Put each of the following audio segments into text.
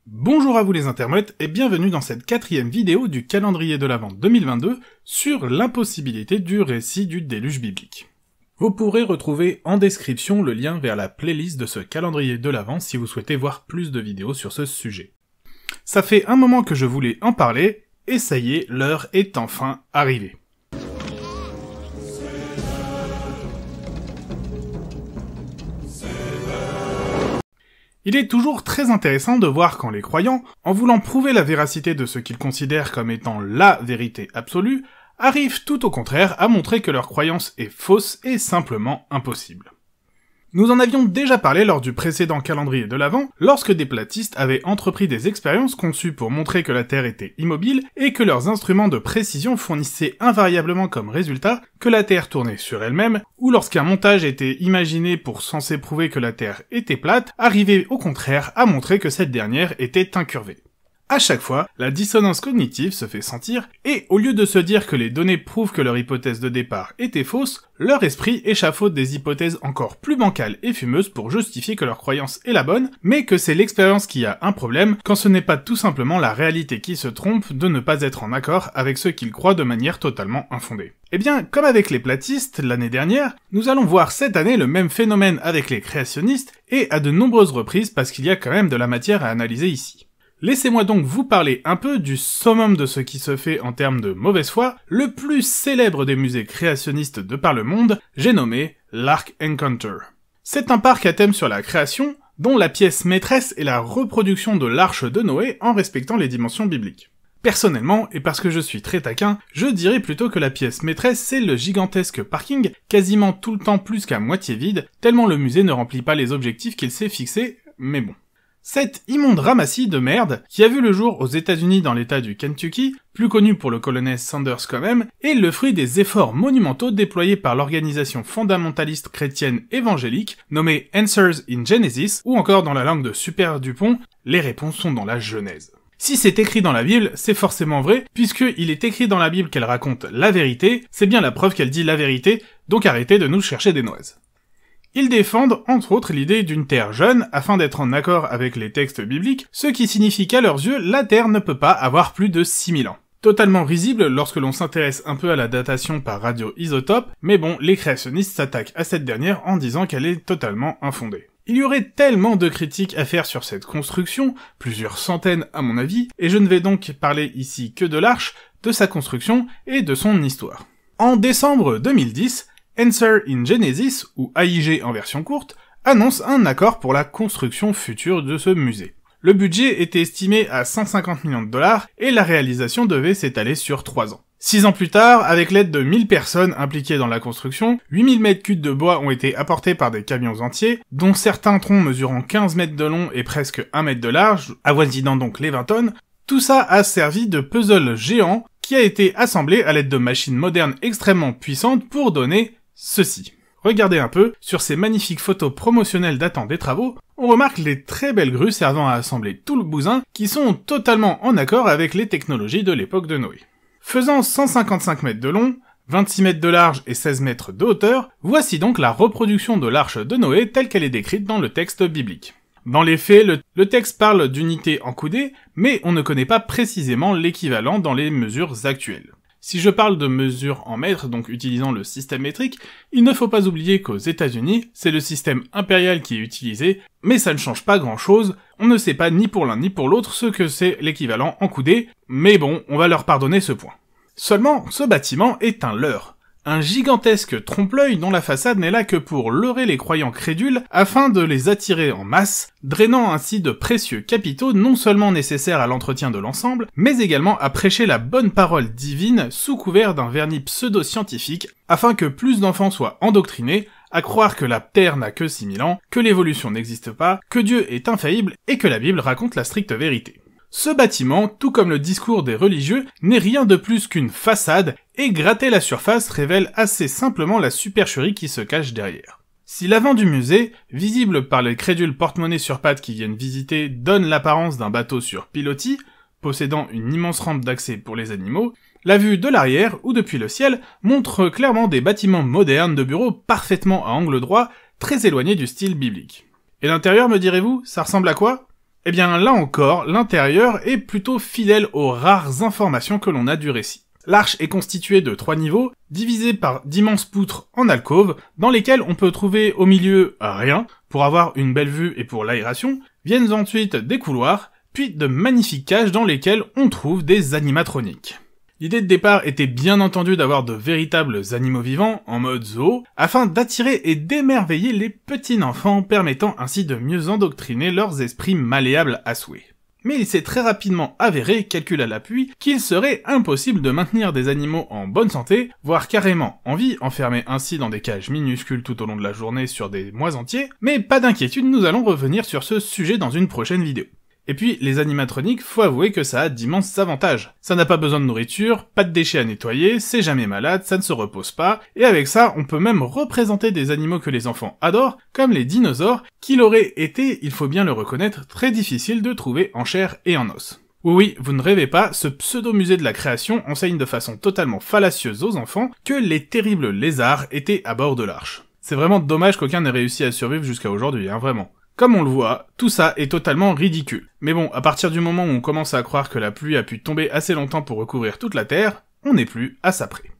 Bonjour à vous les internautes et bienvenue dans cette 4e vidéo du calendrier de l'Avent 2022 sur l'impossibilité du récit du déluge biblique. Vous pourrez retrouver en description le lien vers la playlist de ce calendrier de l'Avent si vous souhaitez voir plus de vidéos sur ce sujet. Ça fait un moment que je voulais en parler, et ça y est, l'heure est enfin arrivée. Il est toujours très intéressant de voir quand les croyants, en voulant prouver la véracité de ce qu'ils considèrent comme étant la vérité absolue, arrivent tout au contraire à montrer que leur croyance est fausse et simplement impossible. Nous en avions déjà parlé lors du précédent calendrier de l'Avent, lorsque des platistes avaient entrepris des expériences conçues pour montrer que la Terre était immobile et que leurs instruments de précision fournissaient invariablement comme résultat que la Terre tournait sur elle-même, ou lorsqu'un montage était imaginé pour censé prouver que la Terre était plate, arrivait au contraire à montrer que cette dernière était incurvée. À chaque fois, la dissonance cognitive se fait sentir, et au lieu de se dire que les données prouvent que leur hypothèse de départ était fausse, leur esprit échafaude des hypothèses encore plus bancales et fumeuses pour justifier que leur croyance est la bonne, mais que c'est l'expérience qui a un problème, quand ce n'est pas tout simplement la réalité qui se trompe de ne pas être en accord avec ce qu'ils croient de manière totalement infondée. Eh bien, comme avec les platistes l'année dernière, nous allons voir cette année le même phénomène avec les créationnistes, et à de nombreuses reprises parce qu'il y a quand même de la matière à analyser ici. Laissez-moi donc vous parler un peu du summum de ce qui se fait en termes de mauvaise foi, le plus célèbre des musées créationnistes de par le monde, j'ai nommé l'Ark Encounter. C'est un parc à thème sur la création, dont la pièce maîtresse est la reproduction de l'arche de Noé en respectant les dimensions bibliques. Personnellement, et parce que je suis très taquin, je dirais plutôt que la pièce maîtresse c'est le gigantesque parking, quasiment tout le temps plus qu'à moitié vide, tellement le musée ne remplit pas les objectifs qu'il s'est fixés, mais bon. Cette immonde ramassis de merde, qui a vu le jour aux États-Unis dans l'état du Kentucky, plus connu pour le colonel Sanders quand même, est le fruit des efforts monumentaux déployés par l'organisation fondamentaliste chrétienne évangélique, nommée Answers in Genesis, ou encore dans la langue de Super Dupont, les réponses sont dans la Genèse. Si c'est écrit dans la Bible, c'est forcément vrai, puisqu'il est écrit dans la Bible qu'elle raconte la vérité, c'est bien la preuve qu'elle dit la vérité, donc arrêtez de nous chercher des noises. Ils défendent, entre autres, l'idée d'une Terre jeune, afin d'être en accord avec les textes bibliques, ce qui signifie qu'à leurs yeux, la Terre ne peut pas avoir plus de 6000 ans. Totalement risible lorsque l'on s'intéresse un peu à la datation par radioisotope, mais bon, les créationnistes s'attaquent à cette dernière en disant qu'elle est totalement infondée. Il y aurait tellement de critiques à faire sur cette construction, plusieurs centaines à mon avis, et je ne vais donc parler ici que de l'arche, de sa construction et de son histoire. En décembre 2010, Answers in Genesis, ou AIG en version courte, annonce un accord pour la construction future de ce musée. Le budget était estimé à 150 millions de dollars et la réalisation devait s'étaler sur 3 ans. 6 ans plus tard, avec l'aide de 1000 personnes impliquées dans la construction, 8000 mètres cubes de bois ont été apportés par des camions entiers, dont certains troncs mesurant 15 mètres de long et presque 1 mètre de large, avoisinant donc les 20 tonnes. Tout ça a servi de puzzle géant qui a été assemblé à l'aide de machines modernes extrêmement puissantes pour donner ceci. Regardez un peu, sur ces magnifiques photos promotionnelles datant des travaux, on remarque les très belles grues servant à assembler tout le bousin qui sont totalement en accord avec les technologies de l'époque de Noé. Faisant 155 mètres de long, 26 mètres de large et 16 mètres de hauteur, voici donc la reproduction de l'arche de Noé telle qu'elle est décrite dans le texte biblique. Dans les faits, le texte parle d'unité en coudées, mais on ne connaît pas précisément l'équivalent dans les mesures actuelles. Si je parle de mesures en mètres, donc utilisant le système métrique, il ne faut pas oublier qu'aux États-Unis, c'est le système impérial qui est utilisé, mais ça ne change pas grand-chose, on ne sait pas ni pour l'un ni pour l'autre ce que c'est l'équivalent en coudées, mais bon, on va leur pardonner ce point. Seulement, ce bâtiment est un leurre. Un gigantesque trompe-l'œil dont la façade n'est là que pour leurrer les croyants crédules afin de les attirer en masse, drainant ainsi de précieux capitaux non seulement nécessaires à l'entretien de l'ensemble, mais également à prêcher la bonne parole divine sous couvert d'un vernis pseudo-scientifique afin que plus d'enfants soient endoctrinés à croire que la Terre n'a que 6000 ans, que l'évolution n'existe pas, que Dieu est infaillible et que la Bible raconte la stricte vérité. Ce bâtiment, tout comme le discours des religieux, n'est rien de plus qu'une façade, et gratter la surface révèle assez simplement la supercherie qui se cache derrière. Si l'avant du musée, visible par les crédules porte-monnaie sur pattes qui viennent visiter, donne l'apparence d'un bateau sur pilotis, possédant une immense rampe d'accès pour les animaux, la vue de l'arrière, ou depuis le ciel, montre clairement des bâtiments modernes de bureaux parfaitement à angle droit, très éloignés du style biblique. Et l'intérieur, me direz-vous, ça ressemble à quoi ? Eh bien là encore, l'intérieur est plutôt fidèle aux rares informations que l'on a du récit. L'arche est constituée de 3 niveaux, divisés par d'immenses poutres en alcôves, dans lesquelles on peut trouver au milieu rien, pour avoir une belle vue et pour l'aération, viennent ensuite des couloirs, puis de magnifiques cages dans lesquelles on trouve des animatroniques. L'idée de départ était bien entendu d'avoir de véritables animaux vivants, en mode zoo, afin d'attirer et d'émerveiller les petits enfants, permettant ainsi de mieux endoctriner leurs esprits malléables à souhait. Mais il s'est très rapidement avéré, calcul à l'appui, qu'il serait impossible de maintenir des animaux en bonne santé, voire carrément en vie, enfermés ainsi dans des cages minuscules tout au long de la journée sur des mois entiers, mais pas d'inquiétude, nous allons revenir sur ce sujet dans une prochaine vidéo. Et puis, les animatroniques, faut avouer que ça a d'immenses avantages. Ça n'a pas besoin de nourriture, pas de déchets à nettoyer, c'est jamais malade, ça ne se repose pas, et avec ça, on peut même représenter des animaux que les enfants adorent, comme les dinosaures, qu'il aurait été, il faut bien le reconnaître, très difficile de trouver en chair et en os. Oui, vous ne rêvez pas, ce pseudo-musée de la création enseigne de façon totalement fallacieuse aux enfants que les terribles lézards étaient à bord de l'arche. C'est vraiment dommage qu'aucun n'ait réussi à survivre jusqu'à aujourd'hui, vraiment. Comme on le voit, tout ça est totalement ridicule. Mais bon, à partir du moment où on commence à croire que la pluie a pu tomber assez longtemps pour recouvrir toute la Terre, on n'est plus à ça près.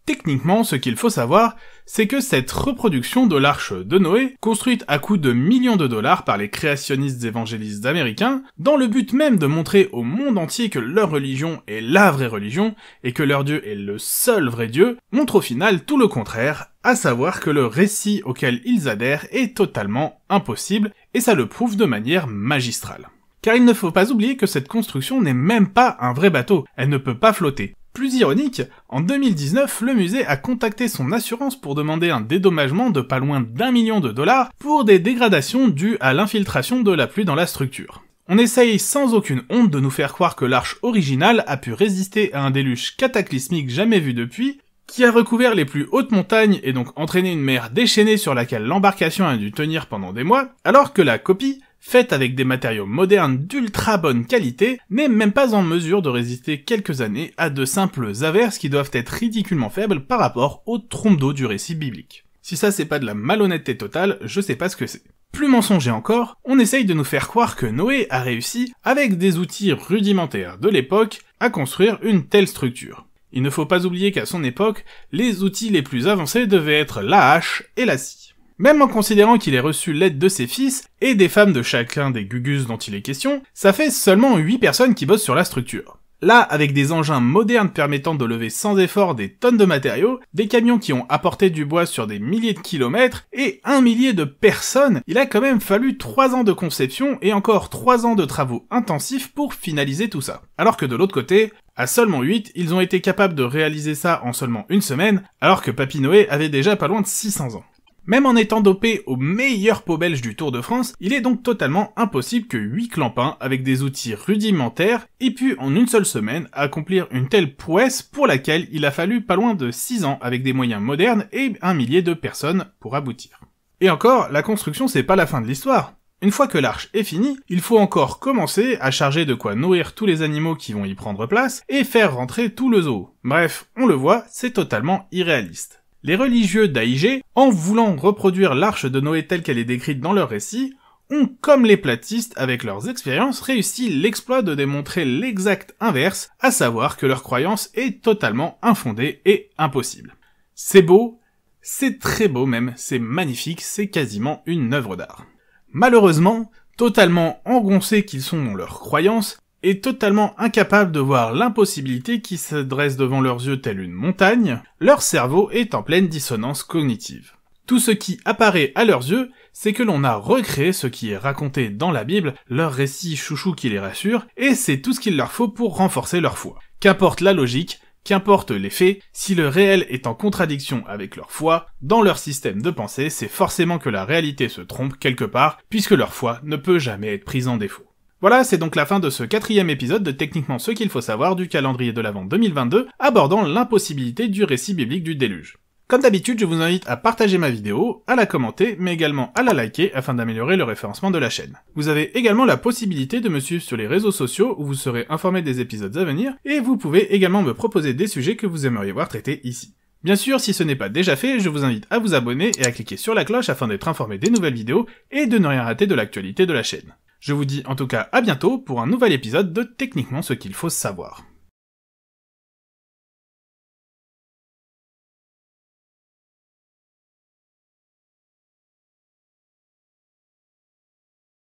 Techniquement, ce qu'il faut savoir, c'est que cette reproduction de l'arche de Noé, construite à coût de millions de dollars par les créationnistes évangélistes américains, dans le but même de montrer au monde entier que leur religion est la vraie religion, et que leur Dieu est le seul vrai Dieu, montre au final tout le contraire, à savoir que le récit auquel ils adhèrent est totalement impossible, et ça le prouve de manière magistrale. Car il ne faut pas oublier que cette construction n'est même pas un vrai bateau, elle ne peut pas flotter. Plus ironique, en 2019, le musée a contacté son assurance pour demander un dédommagement de pas loin d'1 million de dollars pour des dégradations dues à l'infiltration de la pluie dans la structure. On essaye sans aucune honte de nous faire croire que l'arche originale a pu résister à un déluge cataclysmique jamais vu depuis, qui a recouvert les plus hautes montagnes et donc entraîné une mer déchaînée sur laquelle l'embarcation a dû tenir pendant des mois, alors que la copie, faite avec des matériaux modernes d'ultra bonne qualité, n'est même pas en mesure de résister quelques années à de simples averses qui doivent être ridiculement faibles par rapport aux trompes d'eau du récit biblique. Si ça c'est pas de la malhonnêteté totale, je sais pas ce que c'est. Plus mensonger encore, on essaye de nous faire croire que Noé a réussi, avec des outils rudimentaires de l'époque, à construire une telle structure. Il ne faut pas oublier qu'à son époque, les outils les plus avancés devaient être la hache et la scie. Même en considérant qu'il ait reçu l'aide de ses fils, et des femmes de chacun des gugus dont il est question, ça fait seulement 8 personnes qui bossent sur la structure. Là, avec des engins modernes permettant de lever sans effort des tonnes de matériaux, des camions qui ont apporté du bois sur des milliers de kilomètres, et 1 millier de personnes, il a quand même fallu 3 ans de conception et encore 3 ans de travaux intensifs pour finaliser tout ça. Alors que de l'autre côté, à seulement 8, ils ont été capables de réaliser ça en seulement une semaine, alors que Papy Noé avait déjà pas loin de 600 ans. Même en étant dopé au meilleur pot belge du Tour de France, il est donc totalement impossible que 8 clampins, avec des outils rudimentaires, aient pu en une seule semaine accomplir une telle prouesse pour laquelle il a fallu pas loin de 6 ans avec des moyens modernes et 1 millier de personnes pour aboutir. Et encore, la construction c'est pas la fin de l'histoire. Une fois que l'arche est finie, il faut encore commencer à charger de quoi nourrir tous les animaux qui vont y prendre place et faire rentrer tout le zoo. Bref, on le voit, c'est totalement irréaliste. Les religieux d'AIG, en voulant reproduire l'arche de Noé telle qu'elle est décrite dans leur récit, ont, comme les platistes avec leurs expériences, réussi l'exploit de démontrer l'exact inverse, à savoir que leur croyance est totalement infondée et impossible. C'est beau, c'est très beau même, c'est magnifique, c'est quasiment une œuvre d'art. Malheureusement, totalement engoncés qu'ils sont dans leurs croyances, et totalement incapables de voir l'impossibilité qui se dresse devant leurs yeux telle une montagne, leur cerveau est en pleine dissonance cognitive. Tout ce qui apparaît à leurs yeux, c'est que l'on a recréé ce qui est raconté dans la Bible, leur récit chouchou qui les rassure, et c'est tout ce qu'il leur faut pour renforcer leur foi. Qu'importe la logique, qu'importe les faits, si le réel est en contradiction avec leur foi, dans leur système de pensée, c'est forcément que la réalité se trompe quelque part, puisque leur foi ne peut jamais être prise en défaut. Voilà, c'est donc la fin de ce 4e épisode de Techniquement ce qu'il faut savoir du calendrier de l'Avent 2022, abordant l'impossibilité du récit biblique du déluge. Comme d'habitude, je vous invite à partager ma vidéo, à la commenter, mais également à la liker afin d'améliorer le référencement de la chaîne. Vous avez également la possibilité de me suivre sur les réseaux sociaux où vous serez informé des épisodes à venir, et vous pouvez également me proposer des sujets que vous aimeriez voir traités ici. Bien sûr, si ce n'est pas déjà fait, je vous invite à vous abonner et à cliquer sur la cloche afin d'être informé des nouvelles vidéos et de ne rien rater de l'actualité de la chaîne. Je vous dis en tout cas à bientôt pour un nouvel épisode de Techniquement ce qu'il faut savoir.